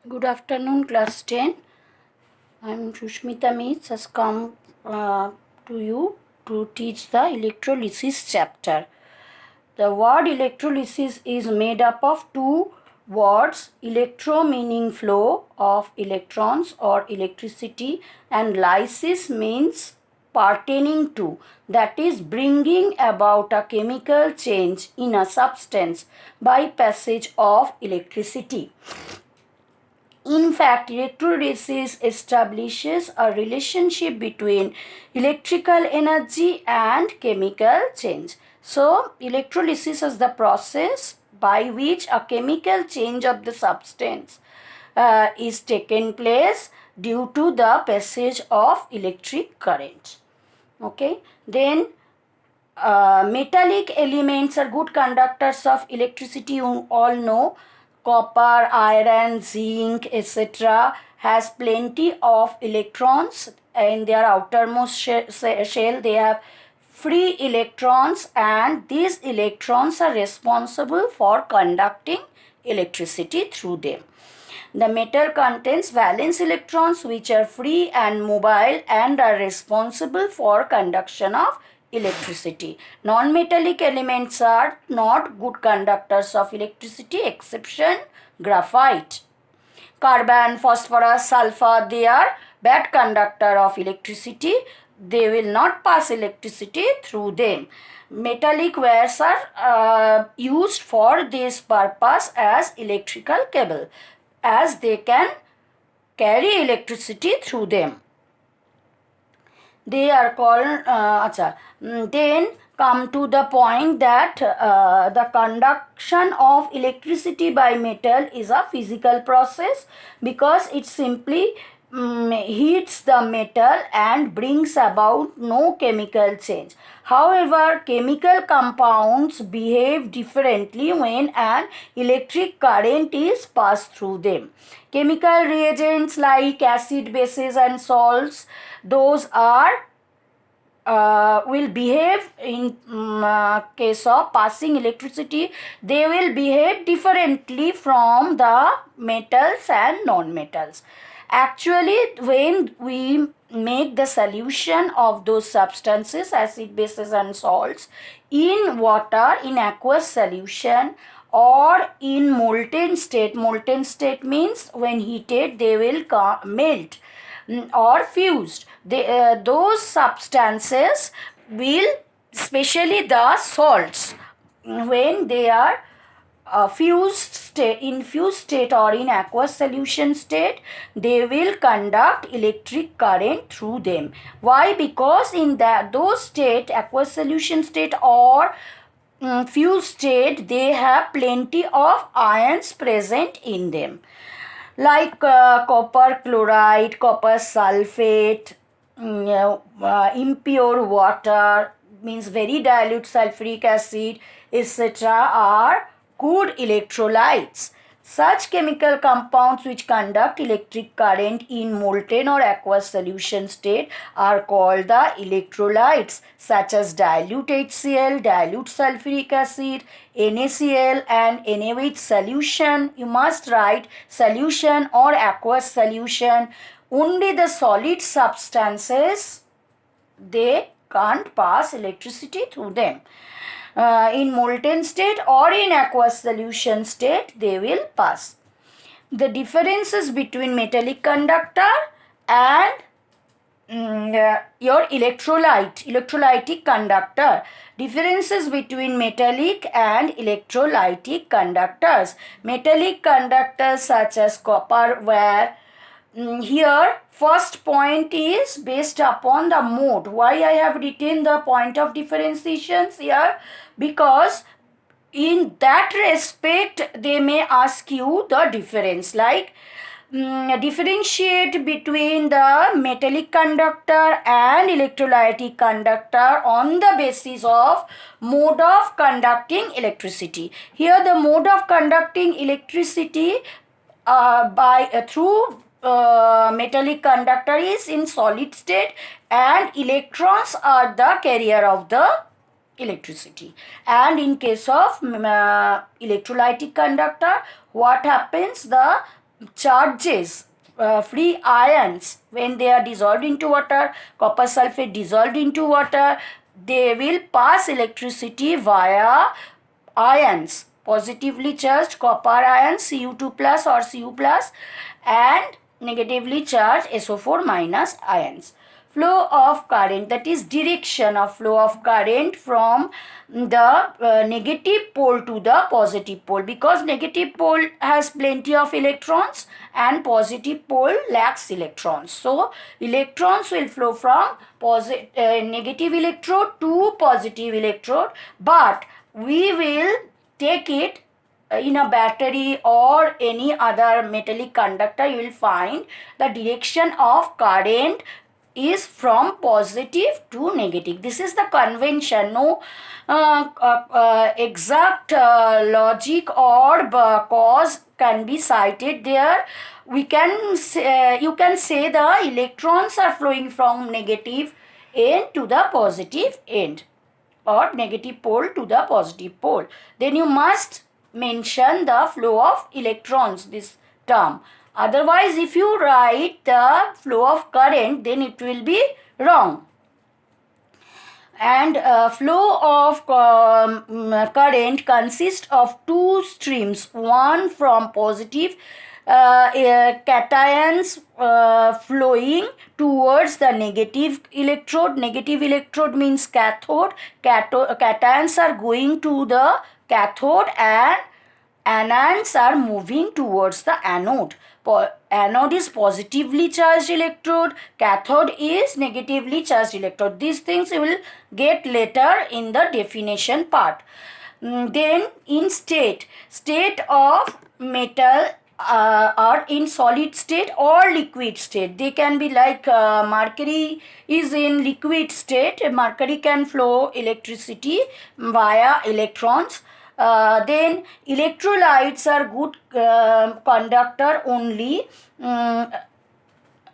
Good afternoon, class 10. I am Shushmita Meets has come to you to teach the electrolysis chapter. The word electrolysis is made up of two words, electro meaning flow of electrons or electricity, and lysis means pertaining to, that is bringing about a chemical change in a substance by passage of electricity. In fact, electrolysis establishes a relationship between electrical energy and chemical change. So, electrolysis is the process by which a chemical change of the substance is taken place due to the passage of electric current. Okay, then metallic elements are good conductors of electricity. You all know copper, iron, zinc, etc. has plenty of electrons in their outermost shell. They have free electrons, and these electrons are responsible for conducting electricity through them. The metal contains valence electrons which are free and mobile and are responsible for conduction of electricity. Non-metallic elements are not good conductors of electricity, exception graphite. Carbon, phosphorus, sulfur, they are bad conductor of electricity. They will not pass electricity through them. Metallic wires are used for this purpose as electrical cable, as they can carry electricity through them. They are called then come to the point that the conduction of electricity by metal is a physical process, because it simply heats the metal and brings about no chemical change. However, chemical compounds behave differently when an electric current is passed through them. Chemical reagents like acid, bases and salts, those are will behave in case of passing electricity, they will behave differently from the metals and non-metals. Actually, when we make the solution of those substances, acid, bases and salts, in water, in aqueous solution, or in molten state means when heated they will melt or fused. Those substances will, especially the salts, when they are infused state or in aqueous solution state, they will conduct electric current through them. Why? Because in those state, aqueous solution state or fused state, they have plenty of ions present in them, like copper chloride, copper sulfate, impure water, means very dilute sulfuric acid, etc. are good electrolytes. Such chemical compounds which conduct electric current in molten or aqueous solution state are called the electrolytes, such as dilute HCl, dilute sulfuric acid, NaCl and NaOH solution. You must write solution or aqueous solution. Only the solid substances, they can't pass electricity through them. In molten state or in aqueous solution state, they will pass. The differences between metallic conductor and your electrolytic conductor. Differences between metallic and electrolytic conductors. Metallic conductors such as copper wire. Here first point is based upon the mode. Why I have written the point of differentiations here? Because in that respect they may ask you the difference, like differentiate between the metallic conductor and electrolytic conductor on the basis of mode of conducting electricity. Here the mode of conducting electricity through metallic conductor is in solid state, and electrons are the carrier of the electricity. And in case of electrolytic conductor, what happens? The charges, free ions, when they are dissolved into water, copper sulfate dissolved into water, they will pass electricity via ions, positively charged copper ions Cu2 plus or Cu plus, and negatively charged SO4 minus ions. Flow of current, that is direction of flow of current from the negative pole to the positive pole, because negative pole has plenty of electrons and positive pole lacks electrons. So electrons will flow from negative electrode to positive electrode, but we will take it in a battery or any other metallic conductor. You will find the direction of current is from positive to negative. This is the convention. No exact logic or cause can be cited there. We can say, you can say the electrons are flowing from negative end to the positive end, or negative pole to the positive pole. Then you must mention the flow of electrons, this term. Otherwise, if you write the flow of current, then it will be wrong. And flow of current consists of two streams, one from positive cations flowing towards the negative electrode. Negative electrode means cathode. Cations are going to the cathode and anions are moving towards the anode. Anode is positively charged electrode, cathode is negatively charged electrode. These things you will get later in the definition part. Then in state of metal are in solid state or liquid state. They can be like mercury is in liquid state. Mercury can flow electricity via electrons. Then electrolytes are good conductor only.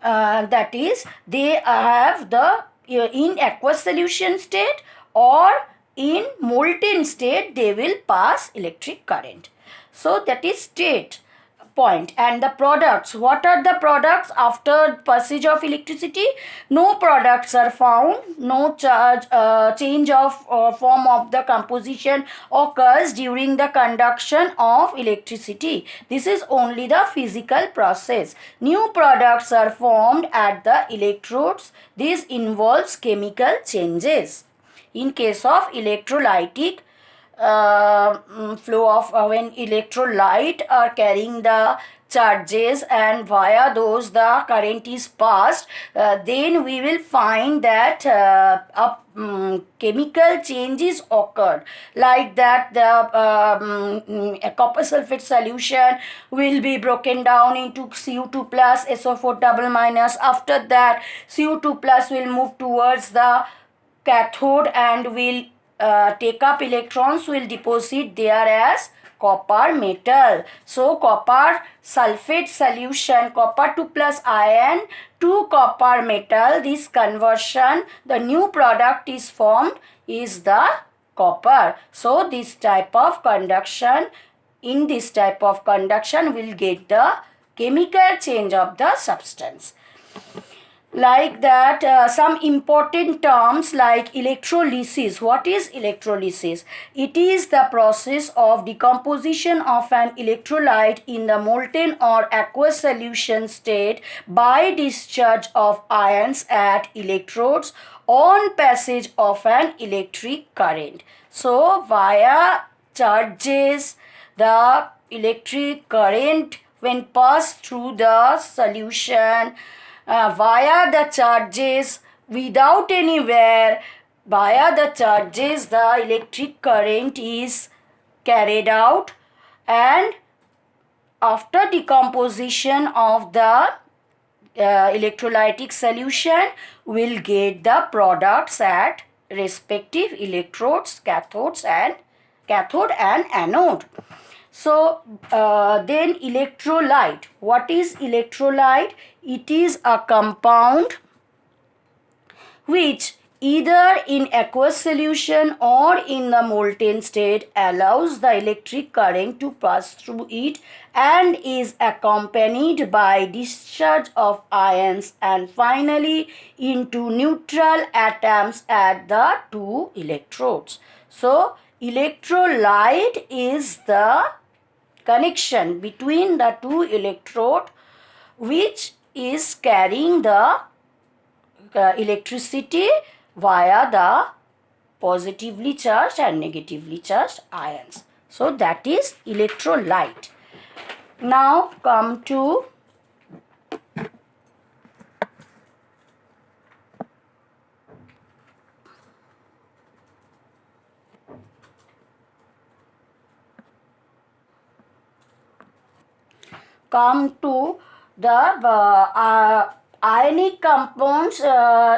That is, they have the in aqueous solution state or in molten state, they will pass electric current. So that is state point. And the products, what are the products after passage of electricity? No products are found, no change of form of the composition occurs during the conduction of electricity. This is only the physical process. New products are formed at the electrodes. This involves chemical changes. In case of electrolytic flow of when electrolyte are carrying the charges and via those the current is passed, then we will find that chemical changes occurred, like that the copper sulfate solution will be broken down into Cu2 plus SO4 double minus. After that Cu2 plus will move towards the cathode and will take up electrons, will deposit there as copper metal. So copper sulfate solution, copper 2 plus ion to copper metal, this conversion, the new product is formed is the copper. So this type of conduction, in this type of conduction will get the chemical change of the substance. Like that, some important terms like electrolysis. What is electrolysis? It is the process of decomposition of an electrolyte in the molten or aqueous solution state by discharge of ions at electrodes on passage of an electric current. So via charges, the electric current when passed through the solution, via the charges, without any wear, via the charges the electric current is carried out, and after decomposition of the electrolytic solution will get the products at respective electrodes, cathode and anode. So then electrolyte. What is electrolyte? It is a compound which either in aqueous solution or in the molten state allows the electric current to pass through it and is accompanied by discharge of ions and finally into neutral atoms at the two electrodes. So electrolyte is the connection between the two electrode which is carrying the electricity via the positively charged and negatively charged ions. So that is electrolyte. Now come to the ionic compounds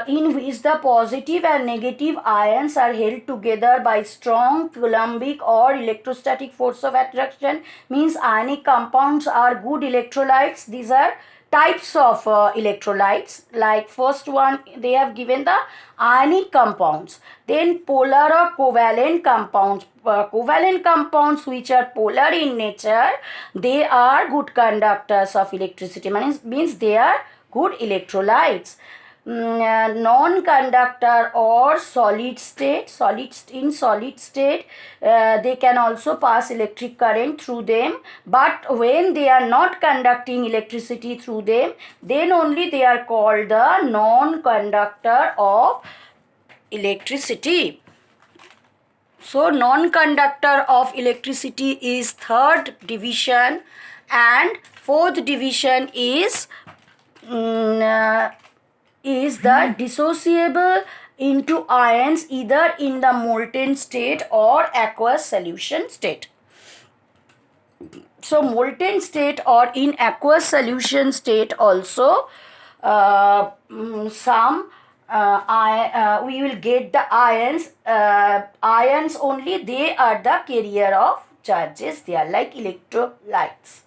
in which the positive and negative ions are held together by strong coulombic or electrostatic force of attraction. Means ionic compounds are good electrolytes. These are types of electrolytes. Like first one, they have given the ionic compounds, then polar or covalent compounds. Covalent compounds which are polar in nature, they are good conductors of electricity, means they are good electrolytes. Non-conductor or solid state, in solid state they can also pass electric current through them, but when they are not conducting electricity through them, then only they are called the non-conductor of electricity. So non-conductor of electricity is third division, and fourth division is the dissociable into ions either in the molten state or aqueous solution state. So molten state or in aqueous solution state also we will get the ions. Ions only, they are the carrier of charges. They are like electrolytes.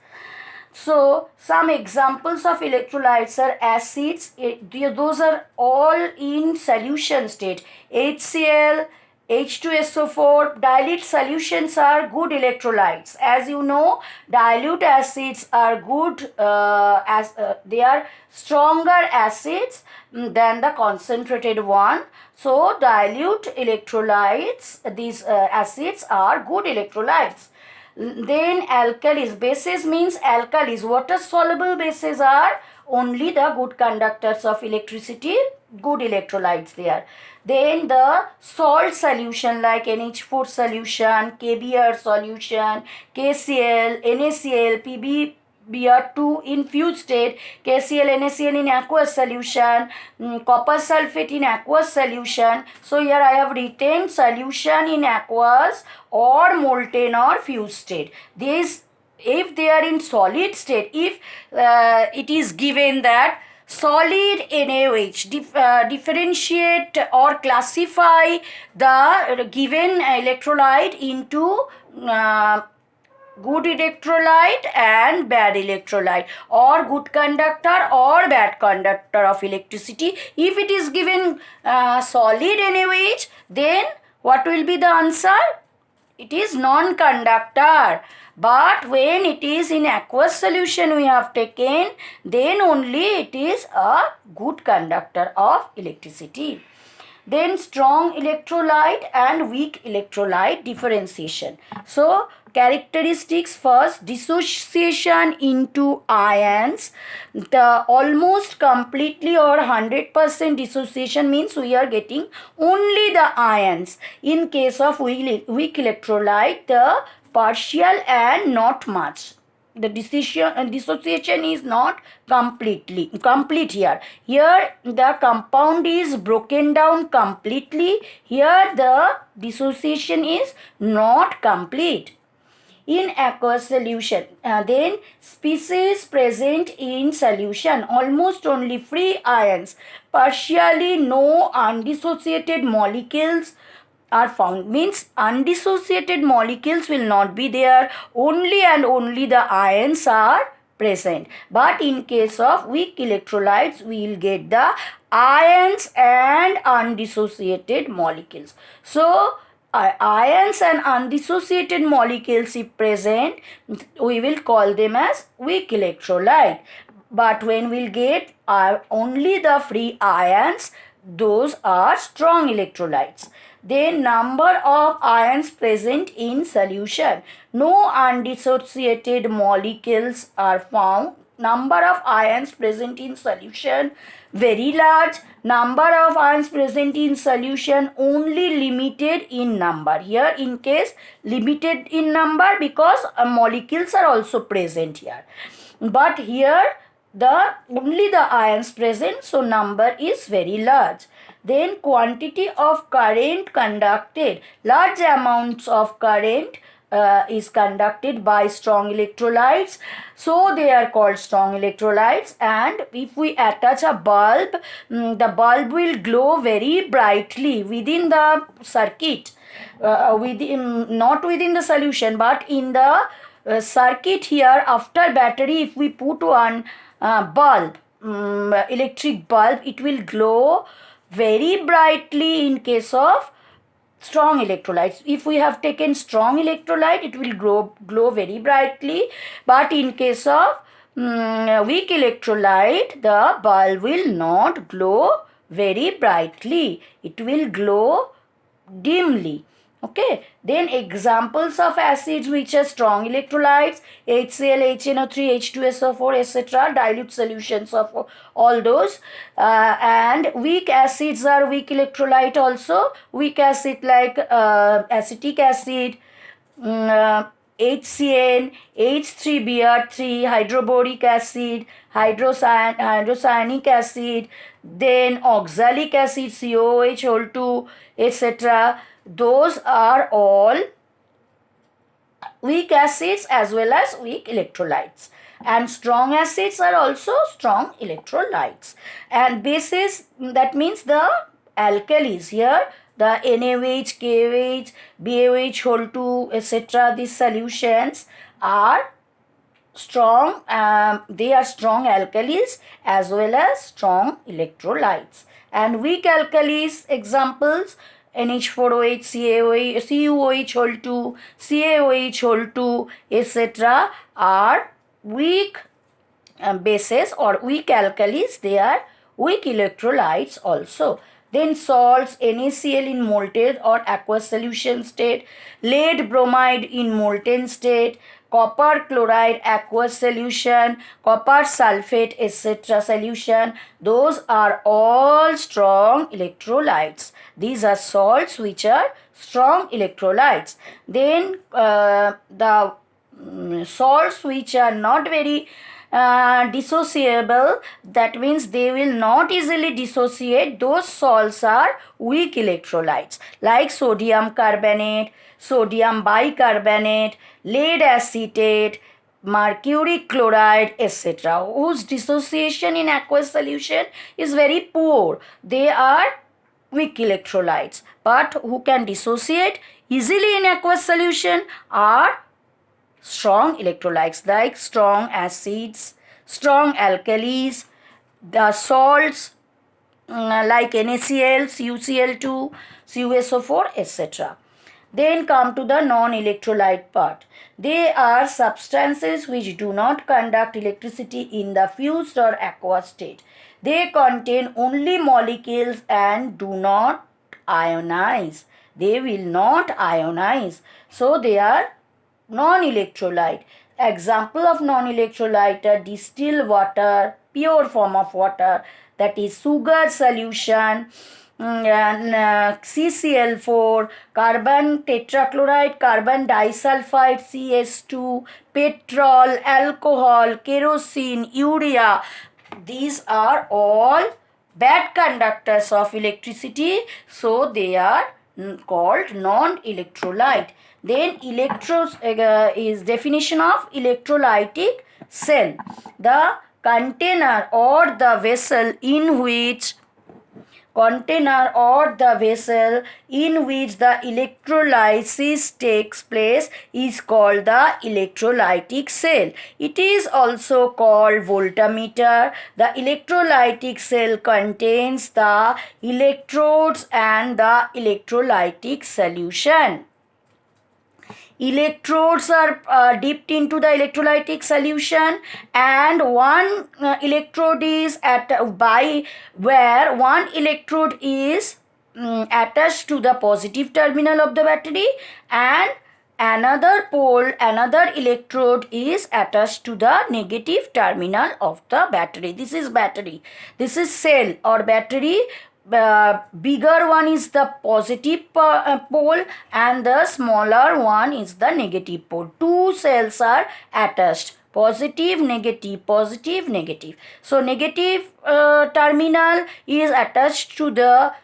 So some examples of electrolytes are acids. Those are all in solution state. HCl, H2SO4, dilute solutions are good electrolytes. As you know, dilute acids are good they are stronger acids than the concentrated one. So dilute electrolytes, these acids are good electrolytes. Then alkalis, bases means alkalis, water soluble bases are only the good conductors of electricity, good electrolytes there. Then the salt solution like NH4 solution, KBr solution, KCl, NaCl, PbBr2 in fused state, KCl, NaCl in aqueous solution, copper sulfate in aqueous solution. So here I have written solution in aqueous or molten or fused state. These, if they are in solid state, if it is given that solid NaOH, differentiate or classify the given electrolyte into good electrolyte and bad electrolyte, or good conductor or bad conductor of electricity. If it is given solid NaOH, then what will be the answer? It is non-conductor. But when it is in aqueous solution we have taken, then only it is a good conductor of electricity. Then strong electrolyte and weak electrolyte differentiation. So characteristics, first, dissociation into ions. The almost completely or 100% dissociation means we are getting only the ions. In case of weak electrolyte, the partial and not much. The dissociation is not complete here. Here the compound is broken down completely. Here the dissociation is not complete. In aqueous solution, then species present in solution, almost only free ions, partially no undissociated molecules are found. Means undissociated molecules will not be there, only and only the ions are present. But in case of weak electrolytes, we will get the ions and undissociated molecules. So ions and undissociated molecules if present, we will call them as weak electrolyte. But when we'll get only the free ions, those are strong electrolytes. Then number of ions present in solution. No undissociated molecules are found. Number of ions present in solution very large. Number of ions present in solution only limited in number. Here in case limited in number because molecules are also present here. But here the only the ions present, so number is very large. Then quantity of current conducted, large amounts of current is conducted by strong electrolytes, so they are called strong electrolytes. And if we attach a bulb, the bulb will glow very brightly within the circuit, within, not within the solution but in the circuit. Here after battery, if we put one bulb, electric bulb, it will glow very brightly in case of strong electrolytes. If we have taken strong electrolyte, it will glow very brightly. But in case of weak electrolyte, the bulb will not glow very brightly. It will glow dimly. Okay, then examples of acids which are strong electrolytes: HCl, HNO3, H2SO4, etc. Dilute solutions of all those. And weak acids are weak electrolyte also. Weak acid like acetic acid, HCN, H3Br3, hydroboric acid, hydrocyanic acid, then oxalic acid, COOH whole 2, etc. Those are all weak acids as well as weak electrolytes. And strong acids are also strong electrolytes. And bases, that means the alkalis here, the NaOH, KOH, BaOH whole 2, etc. These solutions are strong, they are strong alkalis as well as strong electrolytes. And weak alkalis examples: NH4OH, CuOH whole 2, CaOH whole 2, etc. are weak bases or weak alkalis. They are weak electrolytes also. Then salts: NaCl in molten or aqueous solution state, lead bromide in molten state, copper chloride aqueous solution, copper sulfate, etc. solution. Those are all strong electrolytes. These are salts which are strong electrolytes. Then the salts which are not very dissociable, that means they will not easily dissociate, those salts are weak electrolytes like sodium carbonate, sodium bicarbonate, lead acetate, mercury chloride, etc., whose dissociation in aqueous solution is very poor. They are weak electrolytes, but who can dissociate easily in aqueous solution are strong electrolytes like strong acids, strong alkalis, the salts like NaCl, CuCl2, CuSO4, etc. Then come to the non-electrolyte part. They are substances which do not conduct electricity in the fused or aqueous state. They contain only molecules and do not ionize. They will not ionize. So they are non-electrolyte. Example of non-electrolyte are distilled water, pure form of water, that is sugar solution, CCl4, carbon tetrachloride, carbon disulfide, CS2, petrol, alcohol, kerosene, urea. These are all bad conductors of electricity, so they are called non-electrolyte. Then is definition of electrolytic cell: the container or the vessel in which container or the vessel in which the electrolysis takes place is called the electrolytic cell. It is also called voltmeter. The electrolytic cell contains the electrodes and the electrolytic solution. Electrodes are dipped into the electrolytic solution, and one electrode is by where one electrode is attached to the positive terminal of the battery, and another electrode is attached to the negative terminal of the battery. This is battery. This is cell or battery. Bigger one is the positive pole and the smaller one is the negative pole. Two cells are attached, positive, negative, positive, negative. So negative terminal is attached to that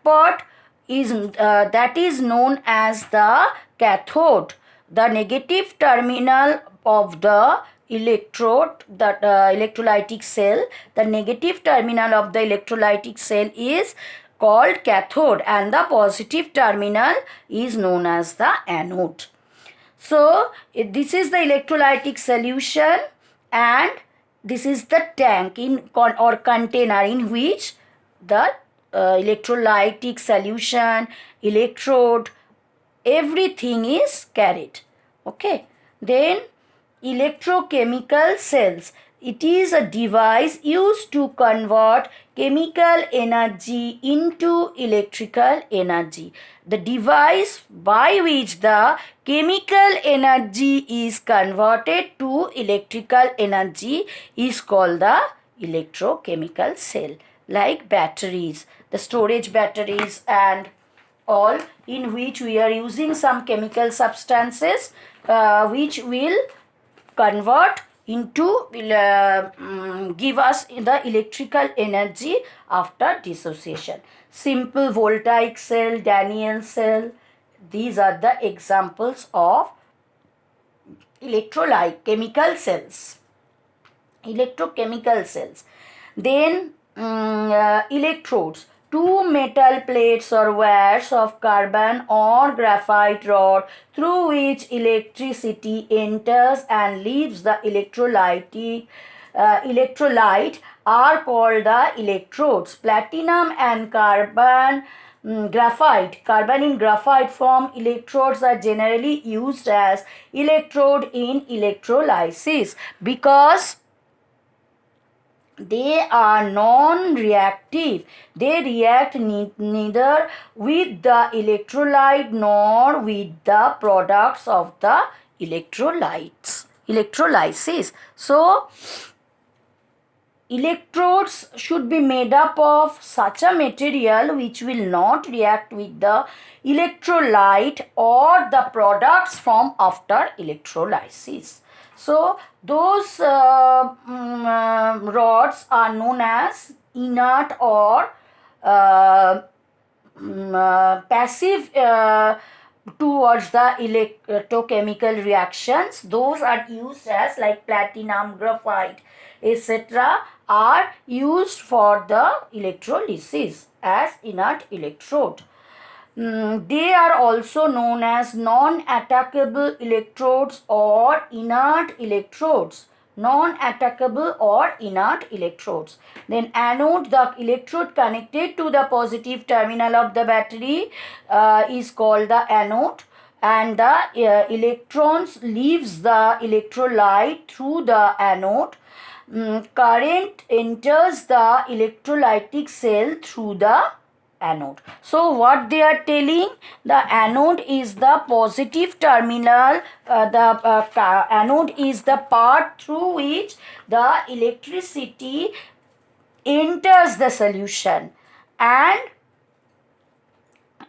part that is known as the cathode. The negative terminal of the electrode, that electrolytic cell, the negative terminal of the electrolytic cell is called cathode, and the positive terminal is known as the anode. So this is the electrolytic solution, and this is the tank or container in which the electrolytic solution, electrode, everything is carried. Okay. Then electrochemical cells. It is a device used to convert chemical energy into electrical energy. The device by which the chemical energy is converted to electrical energy is called the electrochemical cell. Like batteries, the storage batteries and all, in which we are using some chemical substances which will convert into give us the electrical energy after dissociation. Simple voltaic cell, Daniell cell, these are the examples of electrolyte chemical cells, electrochemical cells. Then electrodes. Two metal plates or wires of carbon or graphite rod through which electricity enters and leaves the electrolyte are called the electrodes. Platinum and carbon in graphite form electrodes are generally used as electrode in electrolysis because they are non-reactive. They react neither with the electrolyte nor with the products of the electrolysis. So electrodes should be made up of such a material which will not react with the electrolyte or the products from after electrolysis. So those rods are known as inert or passive towards the electrochemical reactions. Those are used as like platinum, graphite, etc. are used for the electrolysis as inert electrode. They are also known as non-attackable electrodes or inert electrodes. Non-attackable or inert electrodes. Then anode, the electrode connected to the positive terminal of the battery is called the anode, and the electrons leaves the electrolyte through the anode. Current enters the electrolytic cell through the anode. So what they are telling, the anode is the positive terminal, the anode is the part through which the electricity enters the solution, and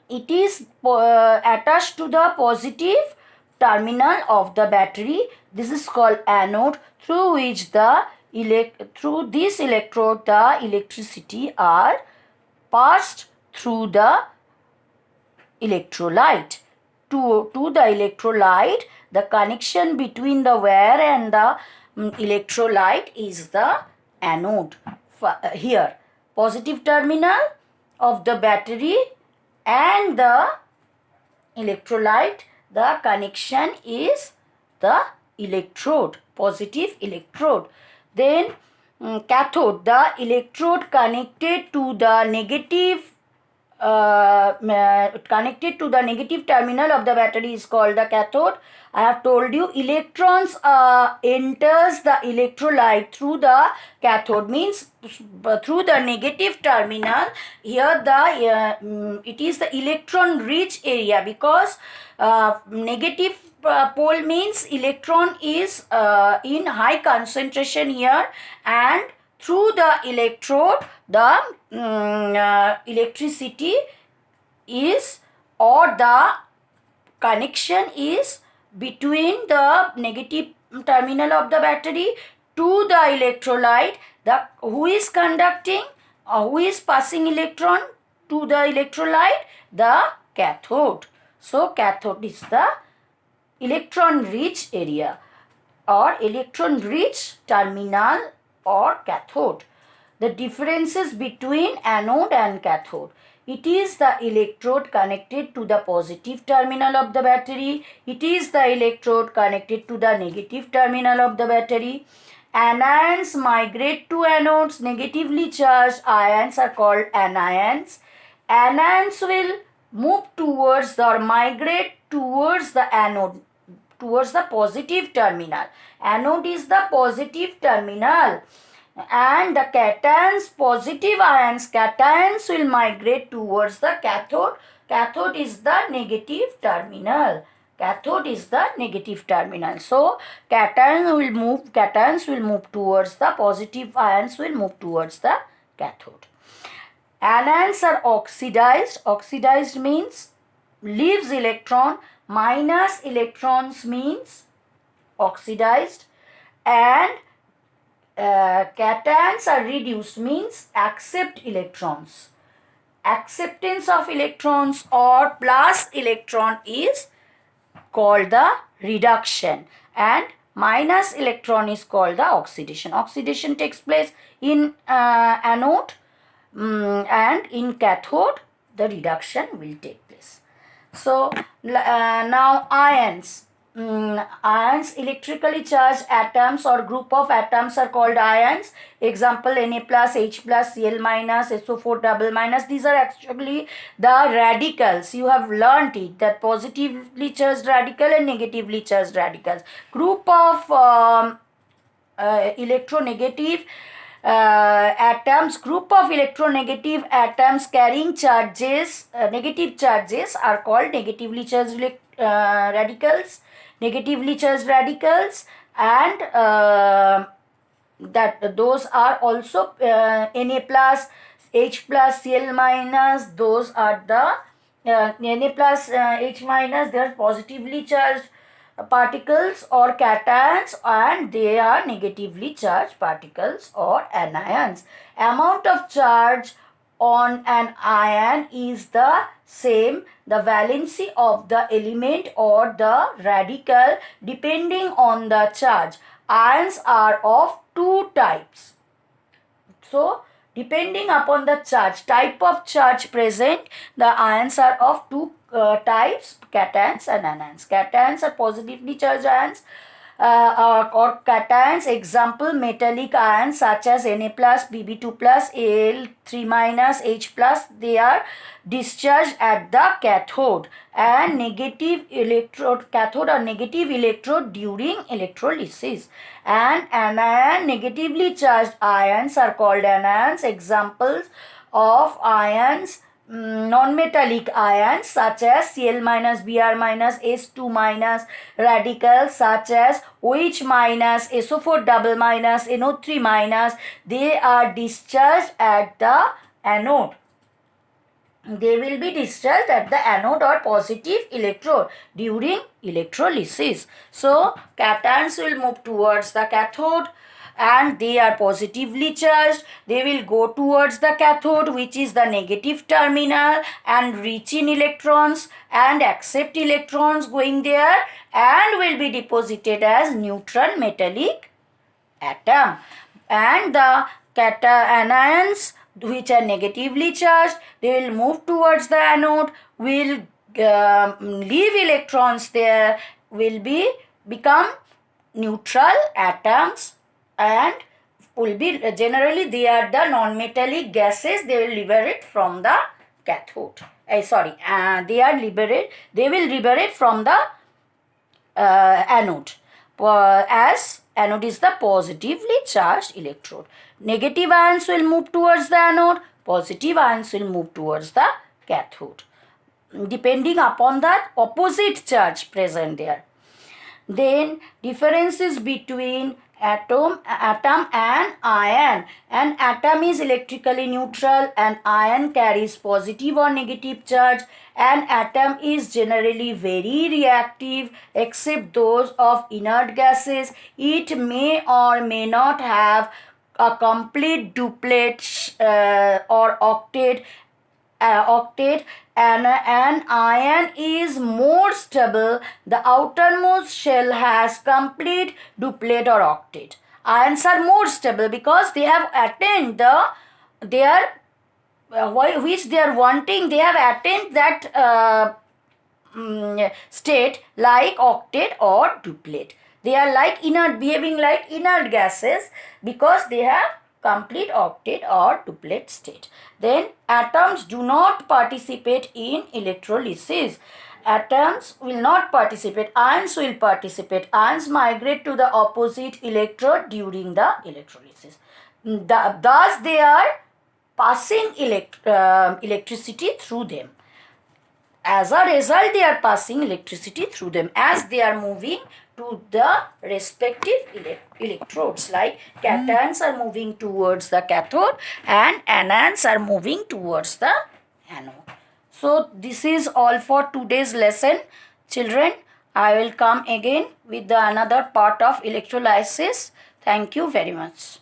it is attached to the positive terminal of the battery. This is called anode, through which through this electrode the electricity are passed through the electrolyte. To the electrolyte, the connection between the wire and the electrolyte is the anode here. positive terminal of the battery and the electrolyte, the connection is the electrode, positive electrode. Then cathode, the electrode connected to the negative terminal of the battery is called the cathode. I have told you electrons enters the electrolyte through the cathode, means through the negative terminal. Here the it is the electron rich area, because negative pole means electron is in high concentration here, and through the electrode the electricity is, or the connection is between the negative terminal of the battery to the electrolyte. The who is conducting, who is passing electron to the electrolyte? The cathode. So cathode is the electron rich area or electron rich terminal or cathode. The differences between anode and cathode. It is the electrode connected to the positive terminal of the battery. It is the electrode connected to the negative terminal of the battery. Anions migrate to anodes. Negatively charged ions are called anions. Anions will move towards or migrate towards the anode, towards the positive terminal. Anode is the positive terminal. And the cations, positive ions, cations will migrate towards the cathode. Cathode is the negative terminal. Cathode is the negative terminal. So cations will move towards the positive, ions will move towards the cathode. Anions are oxidized. Oxidized means leaves electron, minus electrons means oxidized, and cations are reduced means accept electrons. Acceptance of electrons or plus electron is called the reduction, and minus electron is called the oxidation. Oxidation takes place in anode, and in cathode the reduction will take place. So now ions. Ions, electrically charged atoms or group of atoms are called ions. Example, Na plus, H plus, Cl minus, SO4 double minus. These are actually the radicals. You have learnt it, that positively charged radical and negatively charged radicals. Group of electronegative atoms, group of electronegative atoms carrying charges, negative charges are called negatively charged radicals. Negatively charged radicals, and that those are also Na plus, H plus, Cl minus. Those are the Na plus, H minus. They are positively charged particles or cations, and they are negatively charged particles or anions. Amount of charge on an ion is the same, the valency of the element or the radical depending on the charge. Ions are of two types. So depending upon the charge, type of charge present, the ions are of two types, cations and anions. Cations are positively charged ions or cations. Example, metallic ions such as Na plus, Bb2 plus, Al3 minus, H plus. They are discharged at the cathode, and negative electrode, cathode or negative electrode during electrolysis. And anion, negatively charged ions are called anions. Examples of ions, non-metallic ions such as Cl minus, Br minus, S2 minus, radicals such as OH minus, SO4 double minus, NO3 minus. They are discharged at the anode. They will be discharged at the anode or positive electrode during electrolysis. So cations will move towards the cathode, and they are positively charged. They will go towards the cathode, which is the negative terminal, and reach in electrons and accept electrons going there, and will be deposited as neutral metallic atom. And the anions which are negatively charged, they will move towards the anode, will leave electrons there, will become neutral atoms, and will be generally they are the non-metallic gases. They will liberate from the cathode. They will liberate from the anode, as anode is the positively charged electrode. Negative ions will move towards the anode, positive ions will move towards the cathode, depending upon the opposite charge present there. Then differences between atom and ion. An atom is electrically neutral, an ion carries positive or negative charge. An atom is generally very reactive except those of inert gases. It may or may not have a complete duplet or octet. And an ion is more stable. The outermost shell has complete duplet or octet. Ions are more stable because they have attained their which they are wanting. They have attained that state like octet or duplet. They are like inert, behaving like inert gases because they have complete octet or duplet state. Then atoms do not participate in electrolysis. Atoms will not participate. Ions will participate. Ions migrate to the opposite electrode during the electrolysis. Thus they are passing electricity through them. As a result, they are passing electricity through them as they are moving to the respective electrodes. Like cations are moving towards the cathode and anions are moving towards the anode. So this is all for today's lesson. Children, I will come again with another part of electrolysis. Thank you very much.